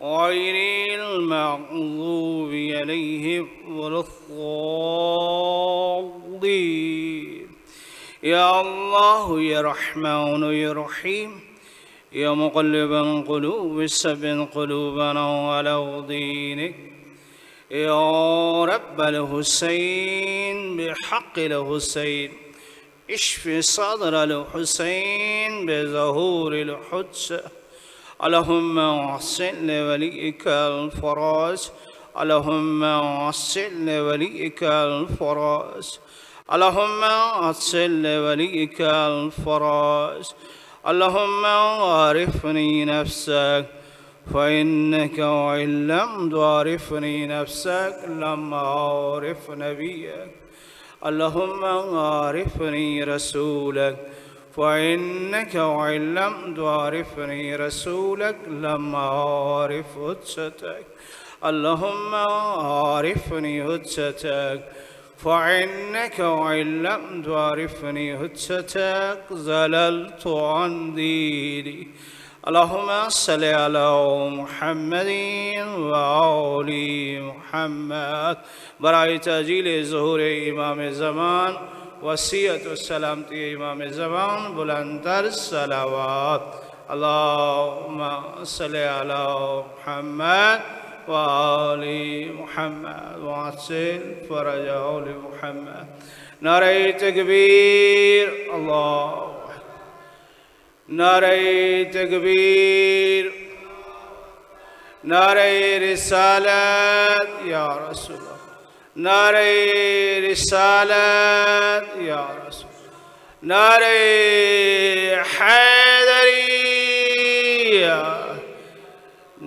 غير المغضوب عليهم ولا الضالين. يا الله يا رحمن يا رحيم يا مقلب القلوب ثبت قلوبنا على دينك. يا رب الحسين بحق الحسين اشف صدر الحسين بظهور الحدث. اللهم احسن لوليك الفرج. اللهم احسن لوليك الفرج. اللهم احسن لوليك الفرج. اللهم عرفني نفسك فإنك وإن لم تعرفني نفسك لم أعرف نبيك. اللهم عرفني رسولك فإنك وإن لم تعرفني رسولك لم أعرف حجتك. اللهم عرفني حجتك فإنك وإن لم تعرفني حجتك زللت عن ديني. اللهم صل على محمد وآل محمد. برائے تاجیل ظہور امام زمان وصیت و سلامتی امام زمان بلندتر صلوات. اللهم صل على محمد وآل محمد وعسل فرج آل محمد. نعرہ تکبیر اللہ. نعرہ تکبیر. نعرہ رسالت یا رسول اللہ. نعرہ رسالت یا رسول اللہ. نعرہ حیدریہ.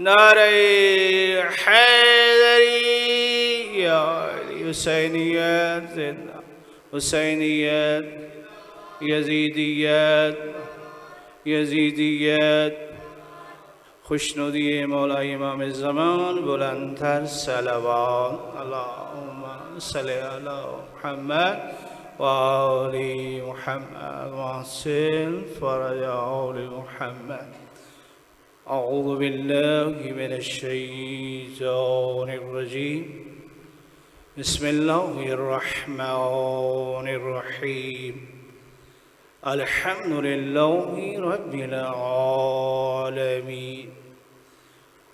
نعرہ حیدریہ. حسینیت زندہ. حسینیت. یزیدیت. یزیدیت. خوشنودی مولا امام زمان بلندتر صلوات. اللهم صل على محمد وآل محمد وعسل فرج آل محمد. أعوذ بالله من الشيطان الرجيم. بسم الله الرحمن الرحيم. الحمد لله رب العالمين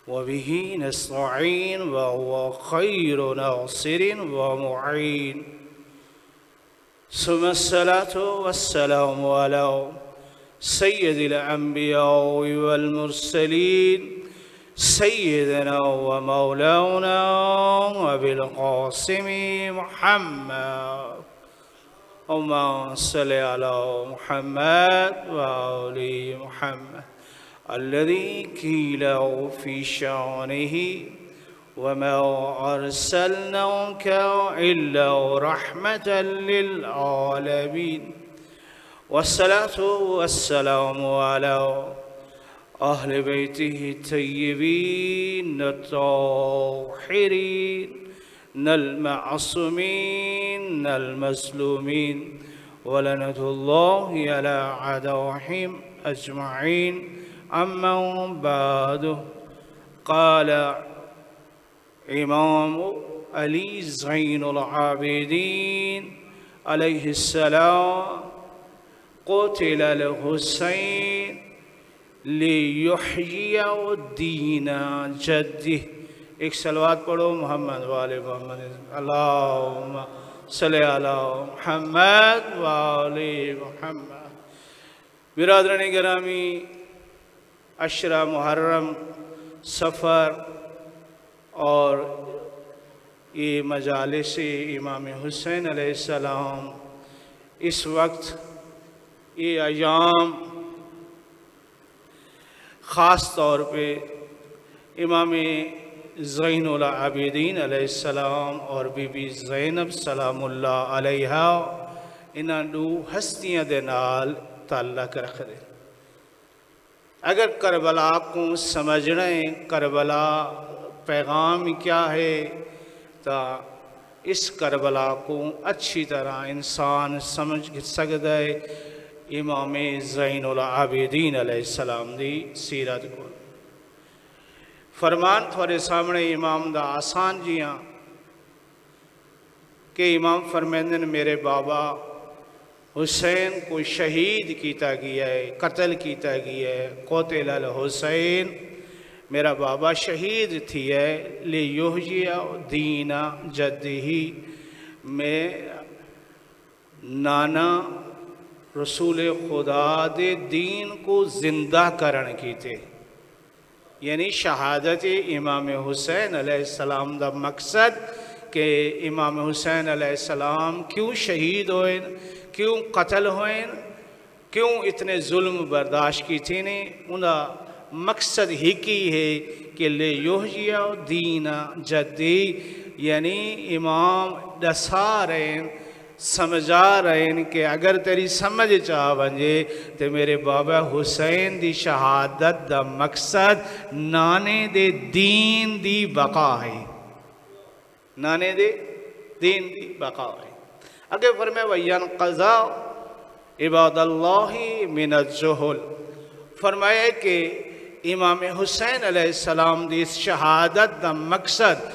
وبه نستعين وهو خير ناصر ومعين. ثم الصلاة والسلام على سيد الأنبياء والمرسلين سيدنا ومولانا أبي القاسم محمد. اللهم صل على محمد وآل محمد الذي قيل في شأنه وما أرسلناك إلا رحمة للعالمين. والصلاة والسلام على أهل بيته الطيبين الطاهرين المعصومين المسلومين ولعنة الله على أعدائهم أجمعين. أما بعد. قال إمام علي زين العابدين عليه السلام قتل الحسين ليحيي دين جده. ایک صلوات پڑھو محمد وآل محمد. اللہم صلی علی محمد وآل محمد. برادران گرامی، عشرہ محرم سفر اور یہ مجالس امام حسین علیہ السلام اس وقت یہ ایام خاص طور پہ امام زین العابدین علیہ السلام اور بی بی زینب سلام اللہ علیہا انہاں دو ہستیاں دے نال تعلق رکھ دے. اگر کربلا کو سمجھنا ہے کربلا پیغام کیا ہے تو اس کربلا کو اچھی طرح انسان سمجھ سکتا ہے امام زین العابدین علیہ السلام دی سیرت کو. فرمان تھوڑے سامنے امام دا آسان جیاں کہ امام فرمیندن میرے بابا حسین کو شہید کیتا گیا ہے، قتل کیتا گیا ہے، قتل الحسین، میرا بابا شہید تھی ہے، لیحیی دین جدہ، میں نانا رسول خدا دے دین کو زندہ کرن کی تھے. یعنی شہادت امام حسین علیہ السلام دا مقصد کہ امام حسین علیہ السلام کیوں شہید ہوئے، کیوں قتل ہوئے، کیوں اتنے ظلم برداشت کی تھی نے، انہا مقصد ہی کی ہے کہ لیحیی دین جدی، یعنی امام دسا رہے ہیں، سمجھا رہے ہیں کہ اگر تیری سمجھ چاہ بنجے تو میرے بابا حسین دی شہادت دا مقصد نانے دے دین دی بقا ہے، نانے دے دین دی بقا ہے. اگر فرمائے وَيَنْقَضَا عِبَادَ اللَّهِ مِنَ الجُّهُلِ، فرمائے کہ امام حسین علیہ السلام دی اس شہادت دا مقصد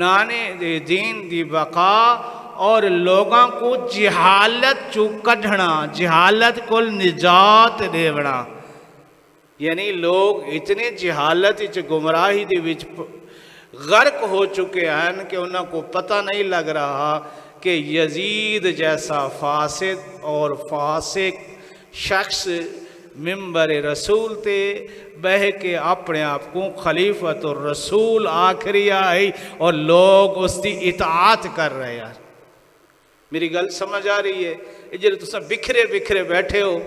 نانے دے دین دی بقا اور لوگاں کو جہالت چو کڑھنا، جہالت کو نجات دیونا. یعنی لوگ اتنے جہالت چ گمراہی دے وچ غرق ہو چکے ہیں کہ انہوں کو پتہ نہیں لگ رہا کہ یزید جیسا فاسد اور فاسق شخص ممبر رسول تے بہ کے اپنے آپ کو خلیفۃ الرسول آخری آئی اور لوگ اس دی اطاعت کر رہے ہیں. میری گل سمجھ آ رہی ہے؟ جب تساں بکھرے بکھرے بیٹھے ہو،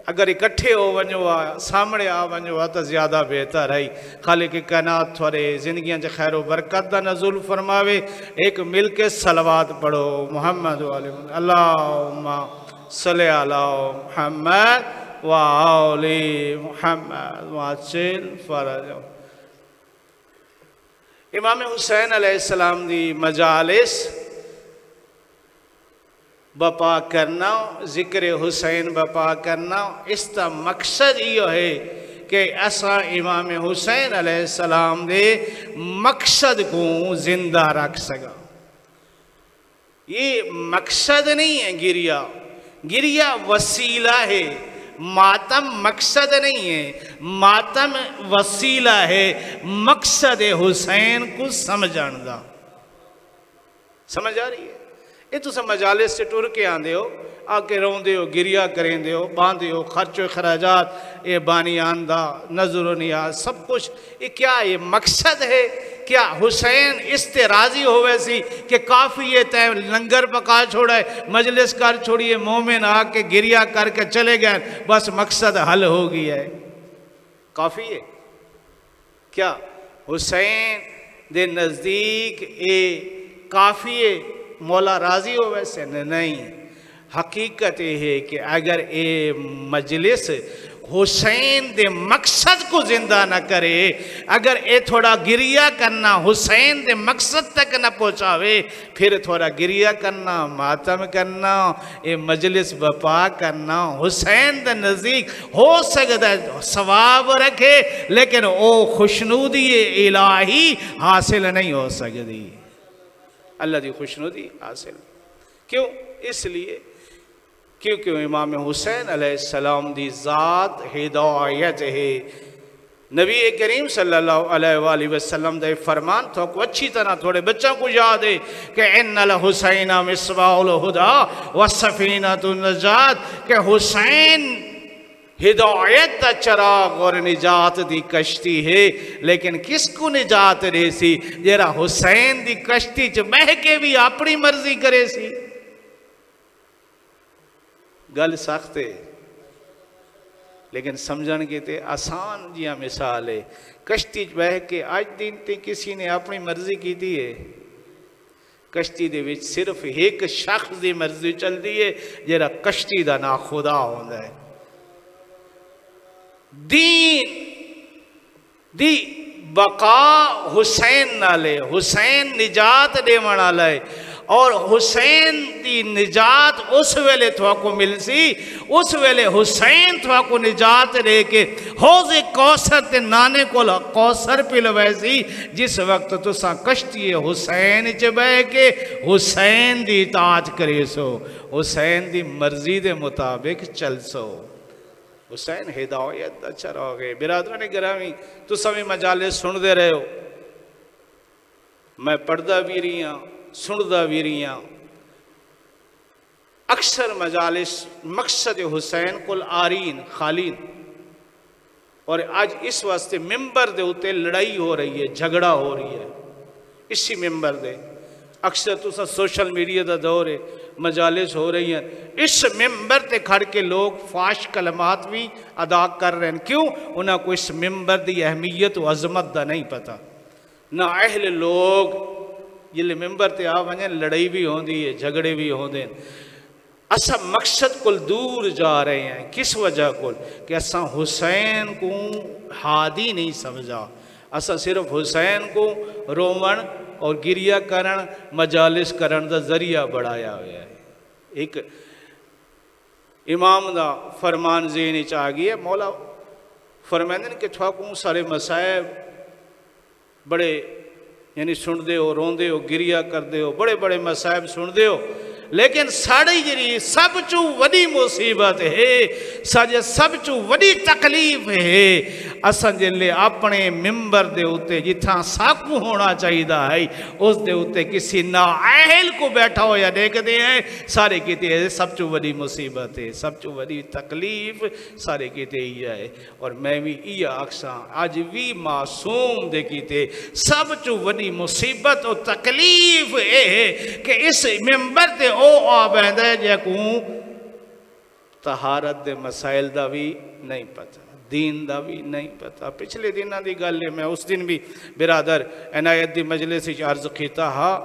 اگر اکٹھے ہو ونجو سامنے آ ونجو تو زیادہ بہتر ہے. خالق کائنات تھوڑے زندگیاں چ خیر و برکت دا نزول فرماوے. ایک مل کے صلوات پڑھو محمد علیہ اللہم صلی علی محمد وآل محمد وعجل فرجہ. امام حسین علیہ السلام دی مجالس بپا کرنا، ذکر حسین بپا کرنا، اس کا مقصد یہ ہے کہ ایسا امام حسین علیہ السلام دے مقصد کو زندہ رکھ سکا. یہ مقصد نہیں ہے گریہ، گریہ وسیلہ ہے، ماتم مقصد نہیں ہے، ماتم وسیلہ ہے مقصد حسین کو سمجھان دا. سمجھ آ رہی ہے؟ یہ تو سب مجالس سے ٹور کے آندے ہو، آ کے رون دے ہو، گریہ کریں دے ہو، باندھے ہو، خرچ و خراجات، یہ بانی آندہ، نظر و نیاز، سب کچھ. یہ کیا یہ مقصد ہے؟ کیا حسین اس تے راضی ہوئے سی کہ کافی یہ تے لنگر پکا چھوڑا ہے، مجلس کر چھوڑیے، مومن آ کے گریہ کر کے چلے گئے، بس مقصد حل ہو گیا ہے؟ کافی ہے کیا؟ حسین دے نزدیک اے کافی ہے؟ مولا راضی ہو ویسے نہیں. حقیقت یہ ہے کہ اگر اے مجلس حسین دے مقصد کو زندہ نہ کرے، اگر اے تھوڑا گریہ کرنا حسین دے مقصد تک نہ پہنچاوے، پھر تھوڑا گریہ کرنا، ماتم کرنا، اے مجلس بپا کرنا حسین دے نزدیک ہو سکتا ہے ثواب رکھے، لیکن او خوشنودی الہی حاصل نہیں ہو سکتی. اللہ دی خوشنودی حاصل. کیوں؟ اس لیے کیونکہ امام حسین علیہ السلام دی ذات ہدایت ہے. نبی کریم صلی اللہ علیہ وآلہ وسلم دے فرمان تو کو اچھی طرح تھوڑے بچوں کو یاد ہے کہ ان الحسین مصباح الہدی وسفینۃ النجات، کہ حسین ہدایت تا چراغ اور نجات دی کشتی ہے. لیکن کس کو نجات دے سی؟ جیرا حسین دی کشتی چ بہ کے بھی اپنی مرضی کرے سی. گل سخت ہے لیکن سمجھن کے تے آسان جیاں مثال ہے. کشتی چ بہ کے آج دن تے کسی نے اپنی مرضی کی دی ہے؟ کشتی دے وچ صرف ایک شخص دی مرضی چل دی ہے جیرا کشتی دا نا خدا ہوندا ہے. دین دی بقا حسین نالے، حسین نجات دے منالے، اور حسین دی نجات اس ویلے تھوا کو مل سی، اس ویلے حسین تھوا کو نجات لے کے حوض کوثر تے نانے کو کوثر پہ لوے سی، جس وقت تساں کشتی حسین چ بہ کے حسین دی اطاعت کرے سو، حسین دی مرضی دے مطابق چل سو۔ حسین ہدایت دا چراغ ہے۔ برادران گرامی، تساں بھی مجالس سن دے رہے ہو، میں پڑھدا بھی رہی ہاں، سندا بھی رہی ہاں۔ اکثر مجالس مقصد حسین کل آرین خالین، اور آج اس واسطے ممبر دے ہوتے لڑائی ہو رہی ہے، جھگڑا ہو رہی ہے اسی ممبر دے۔ اکثر تو سوشل میڈیا دا دور ہے، مجالس ہو رہی ہیں، اس ممبر تے کھڑ کے لوگ فاش کلمات بھی ادا کر رہے ہیں۔ کیوں؟ انہاں کو اس ممبر دی اہمیت و عظمت دا نہیں پتا۔ نہ اہل لوگ جلے ممبر تے آ ونجن لڑائی بھی ہوندی ہے، جھگڑے بھی ہوندے ہیں۔ اسا مقصد کل دور جا رہے ہیں، کس وجہ کل کہ اسا حسین کو ہادی نہیں سمجھا، اسا صرف حسین کو رومن اور گریہ کرن مجالس کرن دا ذریعہ بڑھایا ہوا ہے۔ ایک امام دا فرمان ذہن چاہ گیا، مولا فرمائندن کہ تھوا کو سارے مسائب بڑے یعنی سن دے ہو، رون دے ہو، گریہ کر دے ہو، بڑے بڑے مسائب سن دے ہو، لیکن ساڑی جری سب چو وڈی مصیبت ہے، ساڑی سب چو وڈی تکلیف ہے، اسان جلے اپنے ممبر دے ہوتے جتھاں ساکو ہونا چاہیے دا ہے، اس دے ہوتے کسی نااہل کو بیٹھا ہو یا دیکھ دے ہیں، سارے کہتے ہیں سب چو وڈی مصیبت ہے، سب چو وڈی تکلیف، سارے کہتے ہی ہے۔ اور میں بھی یہ اکساں آج بھی معصوم دے کہتے سب چو وڈی مصیبت اور تکلیف ہے کہ اس ممبر دے او آبیندہ جے کو طہارت دے مسائل دا بھی نہیں پتا، دین دا بھی نہیں پتا۔ پچھلے دنہ دی گل ہے، میں اس دن بھی برادر عنایت دی مجلس سے عرض کیتا ہاں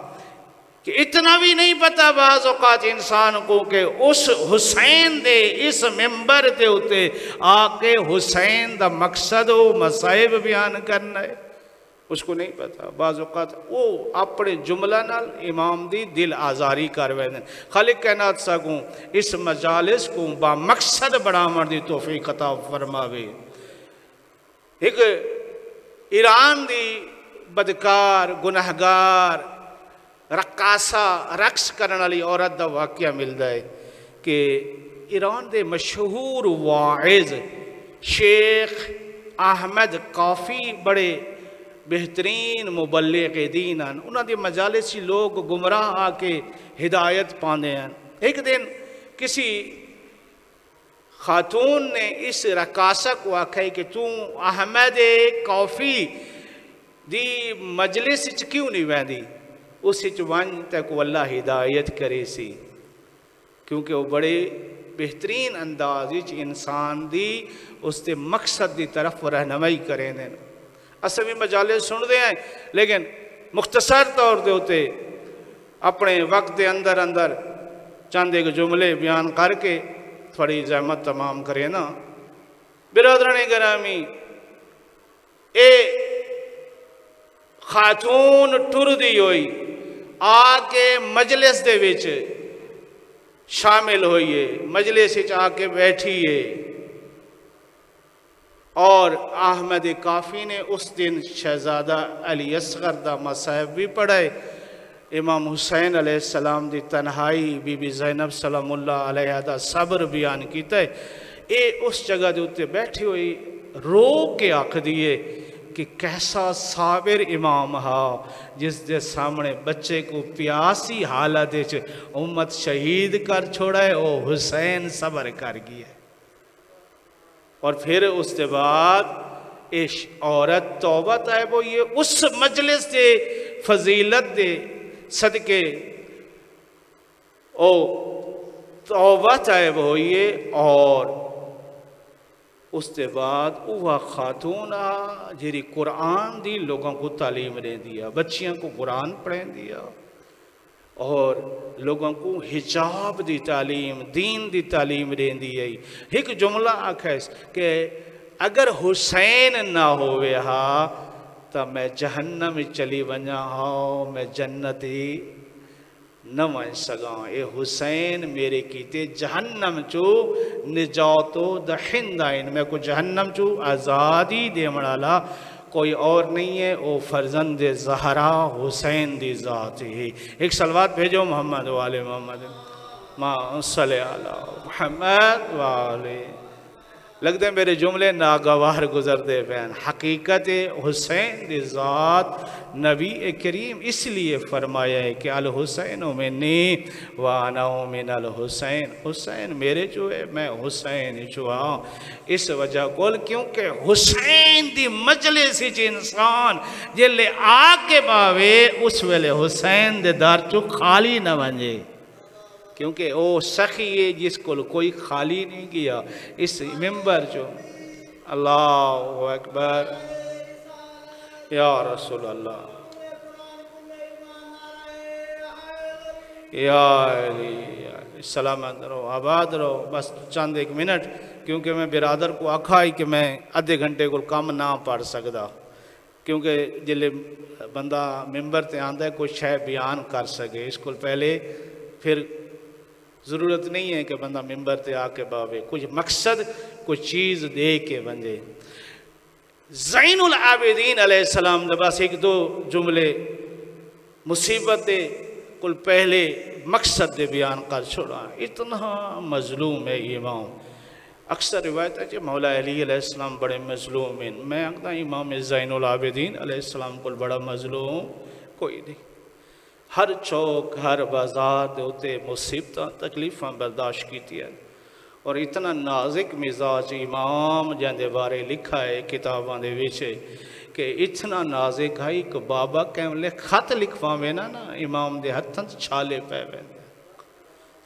کہ اتنا بھی نہیں پتا بعض اوقات انسان کو کہ اس حسین دے اس ممبر دے ہوتے آکے حسین دا مقصد و مسائب بیان کرنا ہے، اس کو نہیں پتا۔ بعض اوقات وہ اپنے جملہ نال امام دی دل آزاری کروے دیں۔ خالق کائنات ساگوں اس مجالس کو با مقصد بڑھامن دی توفیق عطا فرماوے۔ ایک ایران دی بدکار گناہگار رقاصہ رقص کرنے والی عورت دا واقعہ ملتا ہے کہ ایران دے مشہور واعظ شیخ احمد کافی بڑے بہترین مبلغ دین ہیں، انہوں نے مجالسی لوگ گمراہ آکے ہدایت پاندے ہیں۔ ایک دن کسی خاتون نے اس رقاصہ کو آکھا کہ تو احمد کافی دی مجلس کیوں نہیں ویندی؟ اس ون تک اللہ ہدایت کرے سی، کیونکہ وہ بڑے بہترین اندازی انسان دی اس دے مقصد دی طرف رہنمائی کریں دیں۔ اسے بھی مجالس سن دے ہیں، لیکن مختصر طور دے ہوتے اپنے وقت دے اندر چند ایک جملے بیان کر کے تھوڑی زحمت تمام کرے نا۔ برادران گرامی، اے خاتون ٹر دی ہوئی آکے مجلس دے وچ شامل ہوئیے، مجلس وچ آکے بیٹھیے، اور احمد کافی نے اس دن شہزادہ علی اصغر دا مصائب بھی پڑھائے، امام حسین علیہ السلام دی تنہائی، بی بی زینب سلام اللہ علیہ دا صبر بیان کیتا ہے۔ اے اس جگہ دے ہوتے بیٹھی ہوئی رو کے آکھ دیئے کہ کیسا صابر امام ہا جس دے سامنے بچے کو پیاسی حالت امت شہید کر چھوڑا ہے، او حسین صبر کر گیا ہے۔ اور پھر اس کے بعد ایک عورت توبہ طائب ہوئی ہے، اس مجلس دے فضیلت دے صدقے او توبہ طائب ہوئی ہے، اور اس کے بعد وہ خاتون جیری قرآن دی لوگوں کو تعلیم دے دیا، بچیاں کو قرآن پڑھیں دیا، اور لوگوں کو حجاب دی تعلیم، دین دی تعلیم دین دی ہے۔ ایک جملہ آکھا ہے کہ اگر حسین نہ ہوئے ہاں تو میں جہنم چلی ونجا ہاں، میں جنت ہی نہ ون سگاں اے حسین میرے کیتے جہنم چو نجاتو دہندائن میں کو جہنم چو آزادی دے مڑالا کوئی اور نہیں ہے او فرزند زہرا حسین دی ذات ہی. ایک صلوات بھیجو محمد والے محمد ما صلی علی محمد والے. لگتے ہیں میرے جملے ناگوار گزرتے بین. حقیقت حسین دی ذات نبی کریم اس لیے فرمایا ہے کہ الحسین منی وانا من الحسین. حسین میرے جو ہے میں حسین جو ہاں. اس وجہ کو کیونکہ حسین دی مجلس چ انسان جلے آگے باوے اس ویلے حسین دے دار چو خالی نہ ونجے کیونکہ وہ سخی ہے جس کو کوئی خالی نہیں کیا. اس ممبر جو اللہ اکبر یا رسول اللہ یا علی سلامت رہو آباد رہو. بس چند ایک منٹ کیونکہ میں برادر کو آکھا ہی کہ میں آدھے گھنٹے کو کم نہ پڑھ سکتا کیونکہ جلے بندہ ممبر تے آندہ ہے کوئی شے بیان کر سکے. اس کو پہلے پھر ضرورت نہیں ہے کہ بندہ ممبر تے آ کے باوے کچھ مقصد کچھ چیز دے کے بنجے. زین العابدین علیہ السلام نے بس ایک دو جملے مصیبت کل پہلے مقصد دے بیان کر چھوڑا. اتنا مظلوم ہے امام. اکثر روایت ہے کہ مولا علی علیہ السلام بڑے مظلوم ہیں. میں کہتا امام زین العابدین علیہ السلام کو بڑا مظلوم کوئی نہیں. ہر چوک ہر بازار دے ہوتے مصیبتاں تکلیفاں برداشت کیتی ہے. اور اتنا نازک مزاج امام جاندے بارے لکھا ہے کتاباں دے وچے کہ اتنا نازک ہے کہ بابا کیملے خط لکھواویں نا امام دے ہتھاں چھالے پے ویندے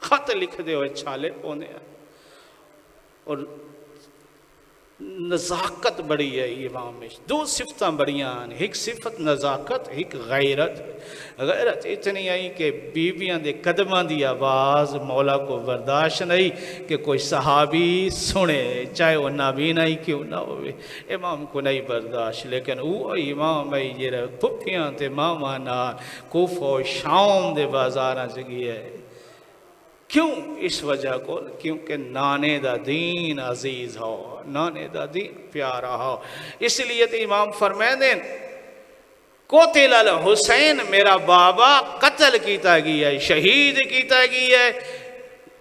خط لکھ دے ہوئے چھالے پوندے. اور نزاکت بڑی ہے امام میں. دو صفتاں بڑیاں ہیں. ایک صفت نزاکت ایک غیرت. غیرت اتنی آئی کہ بیویاں دے قدماں دی آواز مولا کو برداشت نہیں کہ کوئی صحابی سنے چاہے وہ نابینا ہی کیوں نہ ہوئے. امام کو نہیں برداشت. لیکن وہ امام ہے جیرہ پھپیاں تے ماما نال کوفہ و شام دے بازاراں چگی ہے. کیوں؟ اس وجہ کو کیونکہ نانے دا دین عزیز ہو نانے دا دین پیارا ہو. اس لیے تو امام فرمائے دیں قتل الحسین میرا بابا قتل کیتا گیا ہے شہید کیتا گیا ہے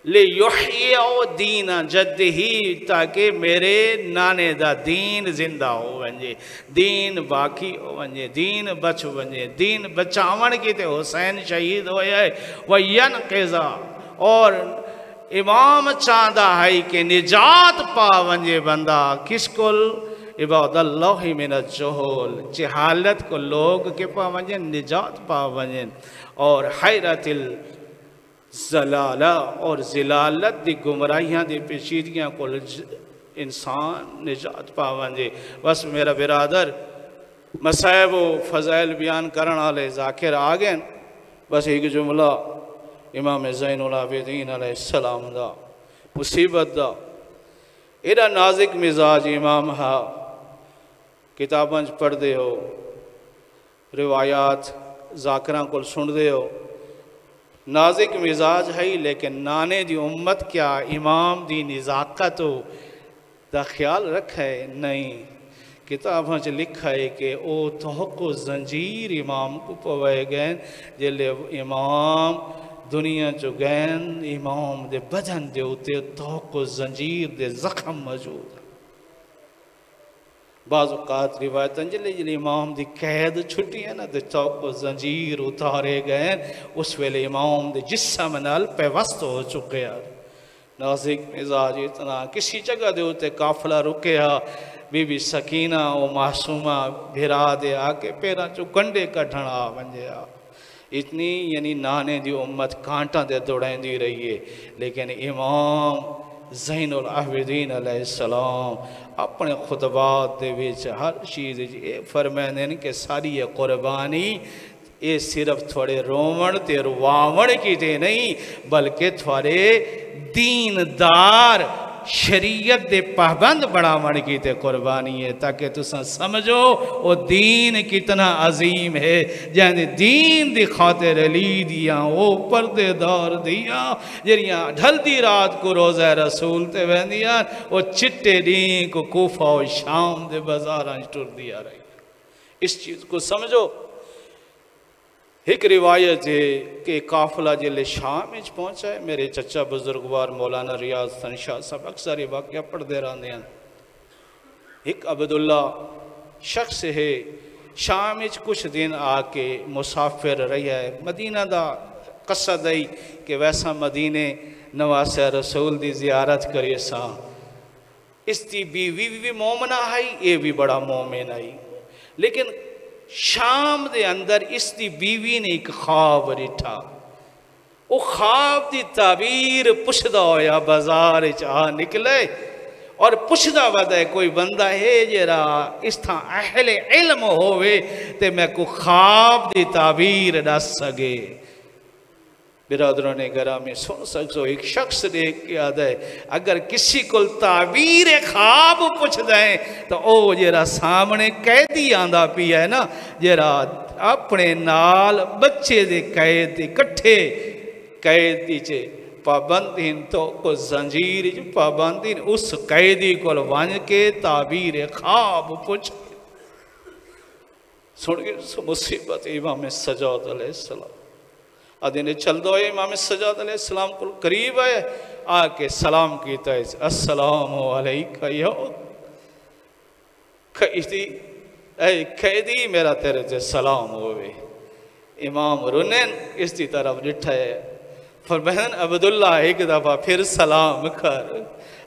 لیحیی دین جدہی تاکہ میرے نانے دا دین زندہ ہو ونجے دین باقی ہو ونجے دین بچ ونجے دین بچاون کی تے حسین شہید ہویا ہے وینقضا. اور امام چاندہ ہے کہ نجات پا ونجے بندہ کس کل عباد اللہ من الجہول جہالت کو لوگ کے پا ونجے نجات پا ونجے. اور حیرت الزلالہ اور زلالت دی گمراہیاں دی پیچیدگیاں کو انسان نجات پا ونجے. بس میرا برادر مسائب و فضائل بیان کرن آلے ذاکر آگئن. بس ایک جملہ امام زین العابدین علیہ السلام دا مصیبت دا ایڈا نازک مزاج امام ہا. کتاباں پڑھ دے ہو روایات ذاکراں کو سن دے ہو. نازک مزاج ہے لیکن نانے دی امت کیا امام دی نزاکت ہو دا خیال رکھا ہے نہیں. کتاباں لکھا ہے کہ او توقع زنجیر امام کو پوائے گئے جلے امام دنیا جو گین امام دے بدن دے ہوتے توقع زنجیر دے زخم موجود. بعض اوقات روایتاں جلے امام دی قید چھٹی ہے نا دے توقع زنجیر اتارے گئے اس ویلے امام دے جسم نال پیوست ہو چکے ہیں. نازک مزاج اتنا کسی جگہ دے ہوتے قافلہ رکیا بی بی سکینہ و معصومہ بھرا دے آکے پیرا چو کنڈے کٹھنا ونجے اتنی یعنی نانے دی امت کانٹاں دے دوڑائیں دی رہی ہے. لیکن امام زین العابدین علیہ السلام اپنے خطبات دے وچ ہر چیز فرمائیں کہ ساری یہ قربانی یہ صرف تھوڑے رومن تے رواون کی تے نہیں بلکہ تھوڑے دیندار شریعت دے پابند بڑھاون کی تے قربانی ہے، تاکہ تساں سمجھو وہ دین کتنا عظیم ہے، جہاں دین دی خاطر علی دیاں وہ پردے دار دیاں جہاں ڈھلدی رات کو روزہ رسول تے ویندیاں، وہ چٹے دین کو کوفہ و شام دے بازاراں ٹر دیا رہی۔ اس چیز کو سمجھو۔ ایک روایت ہے کہ قافلہ جلے شام اچ پہنچا ہے، میرے چچا بزرگوار مولانا ریاض حسن شاہ صاحب اکثر یہ واقعہ پڑھ دے رہے ہیں۔ ایک عبداللہ شخص ہے، شام اچ کچھ دن آ کے مسافر رہی ہے، مدینہ دا قصد ہے کہ ویسا مدینے نواسہ رسول دی زیارت کرے سا۔ اس دی بیوی بھی مومنہ آئی، یہ بھی بڑا مومن آئی، لیکن شام دے اندر اس دی بیوی نے ایک خواب رٹھا۔ وہ خواب دی تعبیر پشدہ ہویا بازار چاہ نکلے اور پشدہ ودا کوئی بندہ ہے جرا اس تھا اہل علم ہوئے تے میں کو خواب دی تعبیر دس سگے۔ برادروں نے گرامی سن سکسو، ایک شخص دیکھ کے آدھا ہے اگر کسی کو تعبیر خواب پوچھ دیں تو او جیرا سامنے قیدی آندھا پیا ہے نا، جیرا اپنے نال بچے دے قیدی کٹھے قیدی چے پابندین تو کو زنجیر جو پابندین اس قیدی کو وانج کے تعبیر خواب پوچھ سن گئے مصیبت امام سجاد علیہ السلام آدھے چل دو ہے امام سجاد علیہ السلام کو قریب ہے، آ کے سلام کیتا ہے، السلام علیکہ یا قیدی میرا تیرے سے سلام ہوئے۔ امام رنین اس دی طرف ڈٹھا ہے، فرمائن عبداللہ ایک دفعہ پھر سلام کر۔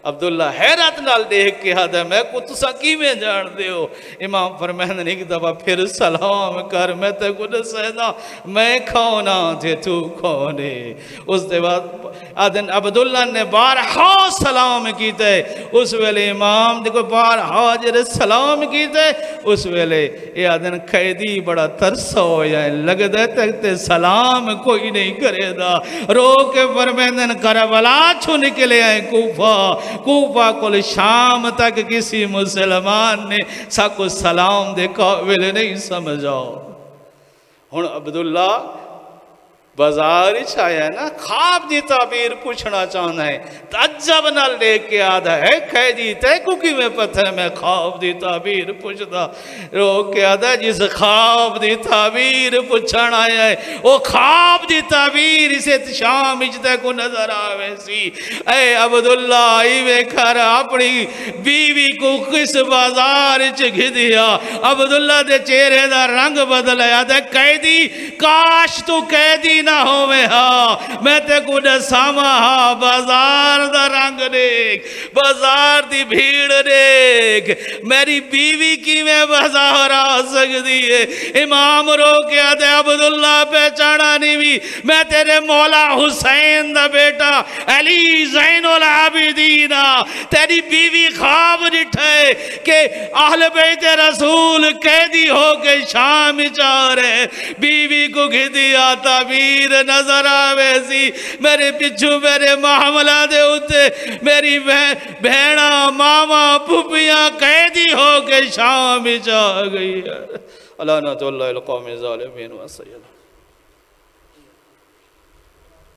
عبداللہ حیرت نال دیکھ کے آدھا میں کو تسا کی میں جان دے ہو؟ امام فرمائن ایک دفعہ پھر سلام کر، میں تے کو نسینا میں کھونا تھے تو کھونے۔ اس دے بعد آدھن عبداللہ نے بارہا سلام کیتے، اس ویلے امام دیکھو بارہا جرے سلام کیتے، اس ویلے یہ آدھن قیدی بڑا ترسا ہو جائے لگ دے تک تے سلام کوئی نہیں کرے دا، رو کے فرمائن کربلا چھو نکلے آئے کوفہ کل شام تک کسی مسلمان نے ساکو سلام دے قابل نہیں سمجھاؤ۔ ہن عبداللہ بازار چھایا ہے نا، خواب دی تعبیر پوچھنا چاہنا ہے، تعجب نہ لے کے آدھا ہے قیدی تے کو کی میں پتہ ہے میں خواب دی تعبیر پوچھتا، رو کے آدھا جس خواب دی تعبیر پوچھنا ہے وہ خواب دی تعبیر اسے شام اجتے کو نظر آوے سی۔ اے عبداللہ ایوے کھر اپنی بیوی کو کس بازار چگھ دیا، عبداللہ دے چہرے دا رنگ بدل ہے، آدھا قیدی کاش تو قیدی نہ ہوئے ہاں، میں تے کو نساما ہاں، بازار دا رنگ دیکھ، بازار دی بھیڑ دیکھ، میری بیوی کی میں بازار آ سکتی ہے۔ امام رو کے آدھے عبداللہ پہچانا نہیں بھی، میں تیرے مولا حسین دا بیٹا علی زین العابدین، تیری بیوی خواب نٹھے کہ اہل بیت رسول قیدی ہو کے شام چاہ رہے، بیوی کو گھدیا تعبیر نظر آوے سی، میرے پچھو میرے معاملہ دے ہوتے میری بہنہ ماما پھپیاں قیدی ہو کے شام چاہ گئی ہے۔ اللہ نعت اللہ القوم ظالمین و سیدہ